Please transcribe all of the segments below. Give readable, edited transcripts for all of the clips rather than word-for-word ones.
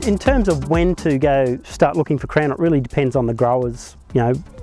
in terms of when to go start looking for crown, it really depends on the growers,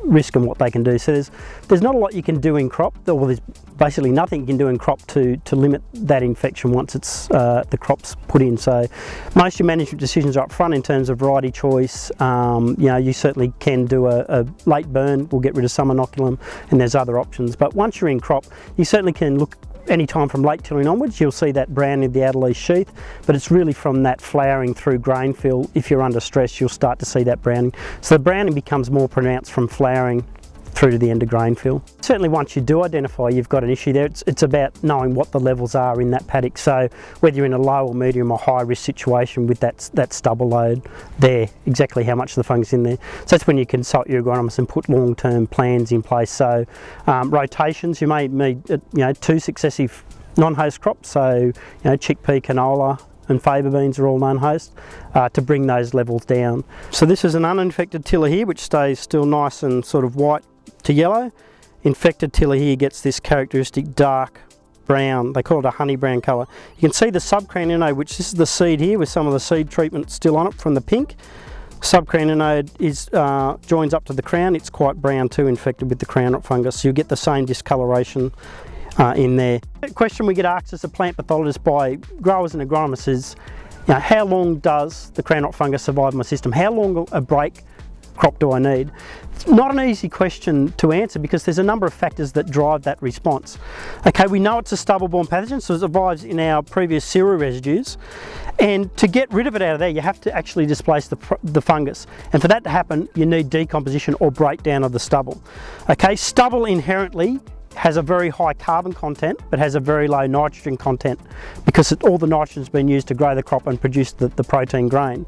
risk and what they can do. So there's not a lot you can do in crop, or there's basically nothing you can do in crop to limit that infection once it's the crop's put in. So most of your management decisions are up front in terms of variety choice. You certainly can do a late burn, we'll get rid of some inoculum, and there's other options. But once you're in crop, you certainly can look any time from late tilling onwards. You'll see that brown in the outer leaf sheath, but it's really from that flowering through grain fill. If you're under stress, you'll start to see that browning. So the browning becomes more pronounced from flowering through to the end of grain fill. Certainly once you do identify you've got an issue there, it's about knowing what the levels are in that paddock. So whether you're in a low or medium or high risk situation with that stubble load there, exactly how much of the fungus in there. So that's when you consult your agronomist and put long-term plans in place. So rotations, you may need 2 successive non-host crops, so chickpea, canola and faba beans are all non-host, to bring those levels down. So this is an uninfected tiller here, which stays still nice and sort of white to yellow. Infected tiller here gets this characteristic dark brown, they call it a honey brown colour. You can see the subcranionode, which this is the seed here with some of the seed treatment still on it from the pink. Subcranionode is joins up to the crown, it's quite brown too, infected with the crown rot fungus, so you get the same discoloration in there. The question we get asked as a plant pathologist by growers and agronomists is, how long does the crown rot fungus survive in my system? How long a break crop do I need? It's not an easy question to answer because there's a number of factors that drive that response. Okay, we know it's a stubble-borne pathogen, so it survives in our previous cereal residues, and to get rid of it out of there you have to actually displace the fungus, and for that to happen you need decomposition or breakdown of the stubble. Okay, stubble inherently has a very high carbon content but has a very low nitrogen content because all the nitrogen has been used to grow the crop and produce the protein grain.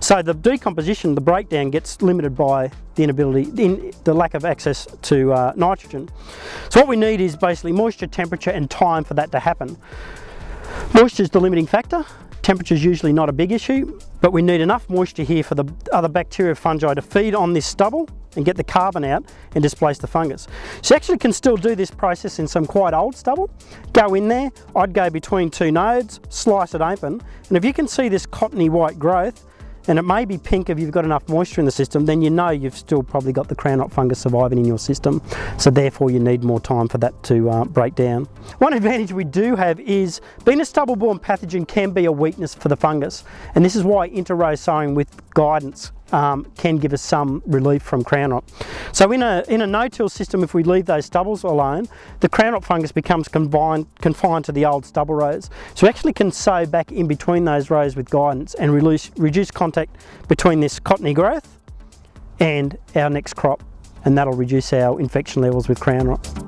So the decomposition, the breakdown, gets limited by the lack of access to nitrogen. So what we need is basically moisture, temperature and time for that to happen. Moisture is the limiting factor. Temperature is usually not a big issue, but we need enough moisture here for the other bacteria, fungi to feed on this stubble and get the carbon out and displace the fungus. So you actually can still do this process in some quite old stubble. Go in there, I'd go between 2 nodes, slice it open, and if you can see this cottony white growth, and it may be pink if you've got enough moisture in the system, then you know you've still probably got the crown rot fungus surviving in your system, so therefore you need more time for that to break down. One advantage we do have is being a stubble-borne pathogen can be a weakness for the fungus, and this is why inter-row sowing with guidance can give us some relief from crown rot. So in a no-till system, if we leave those stubbles alone, the crown rot fungus becomes confined to the old stubble rows. So we actually can sow back in between those rows with guidance and reduce contact between this cottony growth and our next crop, and that'll reduce our infection levels with crown rot.